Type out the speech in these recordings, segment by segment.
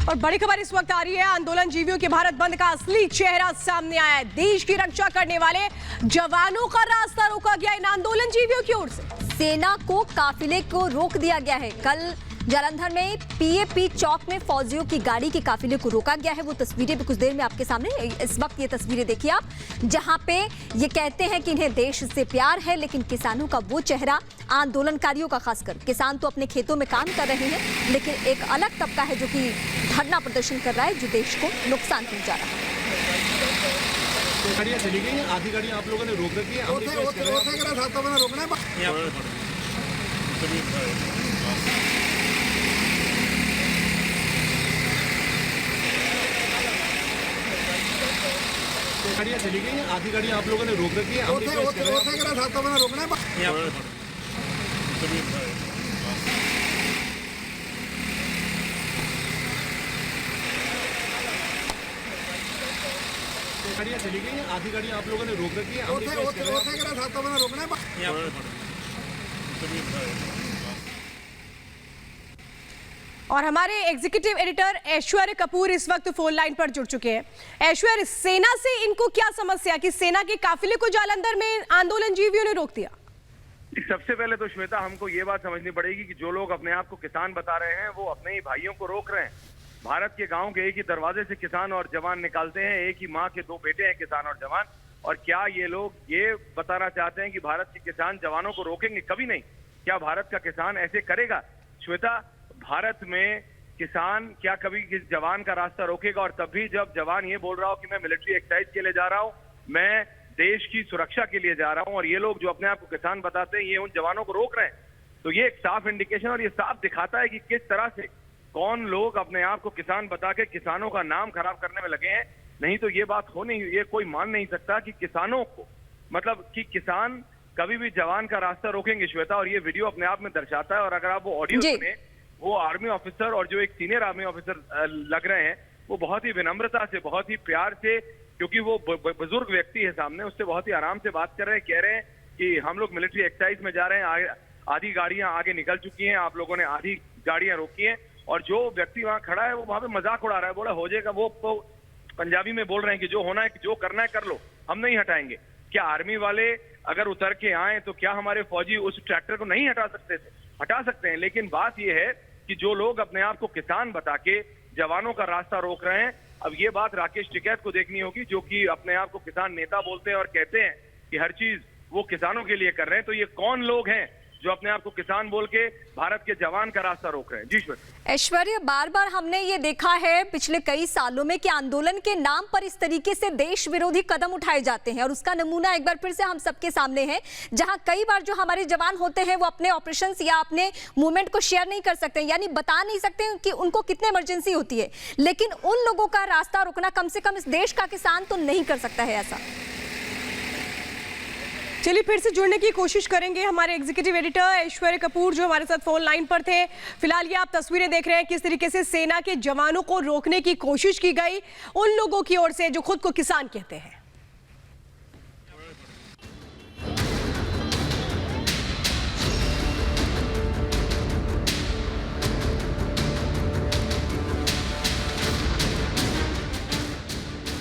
और बड़ी खबर इस वक्त आ रही है, आंदोलन जीवियों के भारत बंद का असली चेहरा सामने आया है। देश की रक्षा करने वाले जवानों का रास्ता रोका गया इन आंदोलन जीवियों की ओर से। सेना को काफिले को रोक दिया गया है। कल जालंधर में पीएपी चौक में फौजियों की गाड़ी के काफिले को रोका गया है। वो तस्वीरें भी कुछ देर में आपके सामने, इस वक्त ये तस्वीरें देखिए आप, जहां पे ये कहते हैं कि इन्हें देश से प्यार है, लेकिन किसानों का वो चेहरा, आंदोलनकारियों का खासकर, किसान तो अपने खेतों में काम कर रहे हैं, लेकिन एक अलग तबका है जो कि धरना प्रदर्शन कर रहा है, जो देश को नुकसान पहुंचा रहा है। गाड़ियाँ चली गई हैं, आधी गाड़ियाँ आप लोगों ने रोक रखी है। गाड़ियाँ चली गई हैं, आधी गाड़ियाँ आप लोगों ने रोक रखी है। गाड़ियाँ चली गई हैं, आधी गाड़ियाँ आप लोगों ने रोक रखी है। और हमारे एग्जीक्यूटिव एडिटर ऐश्वर्य कपूर इस वक्त फोन लाइन पर जुड़ चुके हैं। ऐश्वर्य, सेना से इनको क्या समस्या कि सेना के काफिले को जालंधर में आंदोलन जीवियों ने रोक दिया? सबसे पहले तो श्वेता, हमको ये बात समझनी पड़ेगी कि जो लोग अपने आप को किसान बता रहे हैं वो अपने ही भाइयों को रोक रहे हैं। भारत के गांव के एक ही दरवाजे से किसान और जवान निकालते हैं, एक ही माँ के दो बेटे हैं किसान और जवान। और क्या ये लोग ये बताना चाहते हैं कि भारत के किसान जवानों को रोकेंगे? कभी नहीं। क्या भारत का किसान ऐसे करेगा? श्वेता, भारत में किसान क्या कभी किस जवान का रास्ता रोकेगा? और तब भी जब जवान ये बोल रहा हो कि मैं मिलिट्री एक्सरसाइज के लिए जा रहा हूँ, मैं देश की सुरक्षा के लिए जा रहा हूँ, और ये लोग जो अपने आप को किसान बताते हैं ये उन जवानों को रोक रहे हैं, तो ये एक साफ इंडिकेशन और ये साफ दिखाता है कि किस तरह से कौन लोग अपने आप को किसान बता के किसानों का नाम खराब करने में लगे हैं। नहीं तो ये बात हो नहीं, ये कोई मान नहीं सकता कि किसानों को, मतलब कि किसान कभी भी जवान का रास्ता रोकेंगे श्वेता। और ये वीडियो अपने आप में दर्शाता है। और अगर आप वो ऑडियो सुने, वो आर्मी ऑफिसर और जो एक सीनियर आर्मी ऑफिसर लग रहे हैं, वो बहुत ही विनम्रता से, बहुत ही प्यार से, क्योंकि वो बुजुर्ग व्यक्ति है सामने, उससे बहुत ही आराम से बात कर रहे हैं। कह रहे हैं कि हम लोग मिलिट्री एक्सरसाइज में जा रहे हैं, आधी गाड़ियां आगे निकल चुकी हैं, आप लोगों ने आधी गाड़ियां रोकी हैं। और जो व्यक्ति वहां खड़ा है वो वहां पे मजाक उड़ा रहा है, बोला हो जाएगा। वो पंजाबी में बोल रहे हैं कि जो होना है, जो करना है कर लो, हम नहीं हटाएंगे। क्या आर्मी वाले अगर उतर के आए तो क्या हमारे फौजी उस ट्रैक्टर को नहीं हटा सकते थे? हटा सकते हैं। लेकिन बात यह है कि जो लोग अपने आप को किसान बता के जवानों का रास्ता रोक रहे हैं, अब ये बात राकेश टिकैत को देखनी होगी, जो कि अपने आप को किसान नेता बोलते हैं और कहते हैं कि हर चीज वो किसानों के लिए कर रहे हैं। तो ये कौन लोग हैं जो अपने आप को किसान बोल के भारत के जवान का रास्ता रोक रहे हैं? जी ऐश्वर्य, बार बार हमने ये देखा है पिछले कई सालों में कि आंदोलन के नाम पर इस तरीके से देश विरोधी कदम उठाए जाते हैं, और उसका नमूना एक बार फिर से हम सबके सामने है, जहां कई बार जो हमारे जवान होते हैं वो अपने ऑपरेशंस या अपने मूवमेंट को शेयर नहीं कर सकते, यानी बता नहीं सकते कि उनको कितने इमरजेंसी होती है, लेकिन उन लोगों का रास्ता रोकना कम से कम इस देश का किसान तो नहीं कर सकता है ऐसा। चलिए फिर से जुड़ने की कोशिश करेंगे हमारे एग्जीक्यूटिव एडिटर ऐश्वर्य कपूर, जो हमारे साथ फोन लाइन पर थे। फिलहाल ये आप तस्वीरें देख रहे हैं किस तरीके से सेना के जवानों को रोकने की कोशिश की गई उन लोगों की ओर से जो खुद को किसान कहते हैं।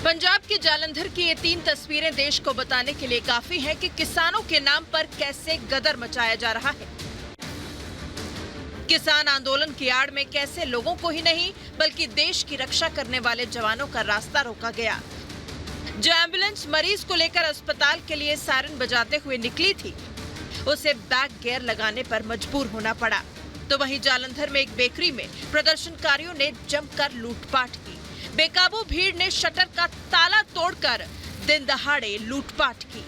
पंजाब के जालंधर की ये 3 तस्वीरें देश को बताने के लिए काफी हैं कि किसानों के नाम पर कैसे गदर मचाया जा रहा है। किसान आंदोलन की आड़ में कैसे लोगों को ही नहीं बल्कि देश की रक्षा करने वाले जवानों का रास्ता रोका गया। जो एम्बुलेंस मरीज को लेकर अस्पताल के लिए सायरन बजाते हुए निकली थी, उसे बैक गियर लगाने पर मजबूर होना पड़ा। तो वहीं जालंधर में एक बेकरी में प्रदर्शनकारियों ने जमकर लूटपाट की। बेकाबू भीड़ ने शटर का ताला तोड़कर दिन दहाड़े लूटपाट की।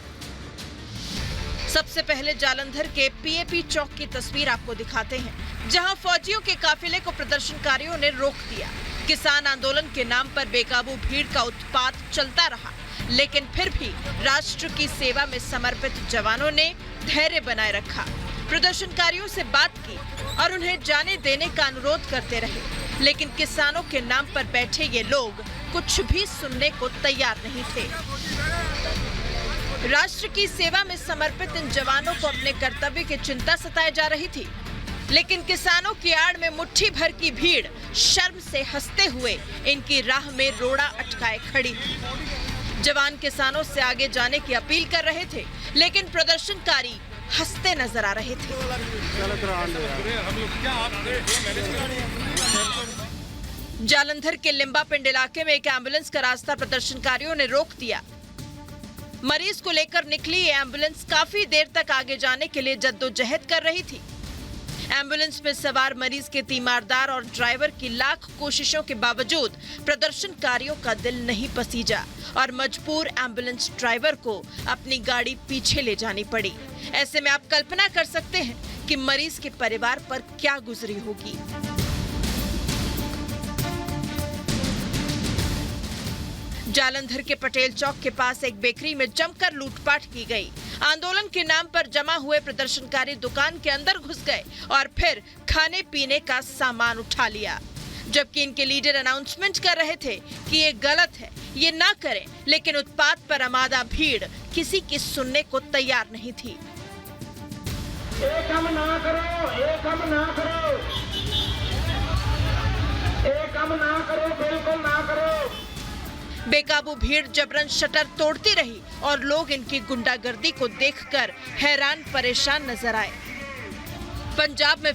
सबसे पहले जालंधर के पीएपी चौक की तस्वीर आपको दिखाते हैं, जहां फौजियों के काफिले को प्रदर्शनकारियों ने रोक दिया। किसान आंदोलन के नाम पर बेकाबू भीड़ का उत्पात चलता रहा, लेकिन फिर भी राष्ट्र की सेवा में समर्पित जवानों ने धैर्य बनाए रखा, प्रदर्शनकारियों से बात की और उन्हें जाने देने का अनुरोध करते रहे। लेकिन किसानों के नाम पर बैठे ये लोग कुछ भी सुनने को तैयार नहीं थे। राष्ट्र की सेवा में समर्पित इन जवानों को अपने कर्तव्य की चिंता सताए जा रही थी, लेकिन किसानों की आड़ में मुट्ठी भर की भीड़ शर्म से हंसते हुए इनकी राह में रोड़ा अटकाए खड़ी थी। जवान किसानों से आगे जाने की अपील कर रहे थे, लेकिन प्रदर्शनकारी हंसते नजर आ रहे थे। जालंधर के लिम्बा पिंड इलाके में एक एम्बुलेंस का रास्ता प्रदर्शनकारियों ने रोक दिया। मरीज को लेकर निकली ये एम्बुलेंस काफी देर तक आगे जाने के लिए जद्दोजहद कर रही थी। एम्बुलेंस में सवार मरीज के तीमारदार और ड्राइवर की लाख कोशिशों के बावजूद प्रदर्शनकारियों का दिल नहीं पसीजा और मजबूर एम्बुलेंस ड्राइवर को अपनी गाड़ी पीछे ले जानी पड़ी। ऐसे में आप कल्पना कर सकते हैं कि मरीज के परिवार पर क्या गुजरी होगी। जालंधर के पटेल चौक के पास एक बेकरी में जमकर लूटपाट की गई। आंदोलन के नाम पर जमा हुए प्रदर्शनकारी दुकान के अंदर घुस गए और फिर खाने पीने का सामान उठा लिया, जबकि इनके लीडर अनाउंसमेंट कर रहे थे कि ये गलत है, ये ना करें, लेकिन उत्पात पर आमादा भीड़ किसी की सुनने को तैयार नहीं थी। एक काम ना करो, एक काम ना करो, एक काम ना करो, बिल्कुल ना करो। बेकाबू भीड़ जबरन शटर तोड़ती रही और लोग इनकी गुंडागर्दी को देखकर हैरान परेशान नजर आए। पंजाब में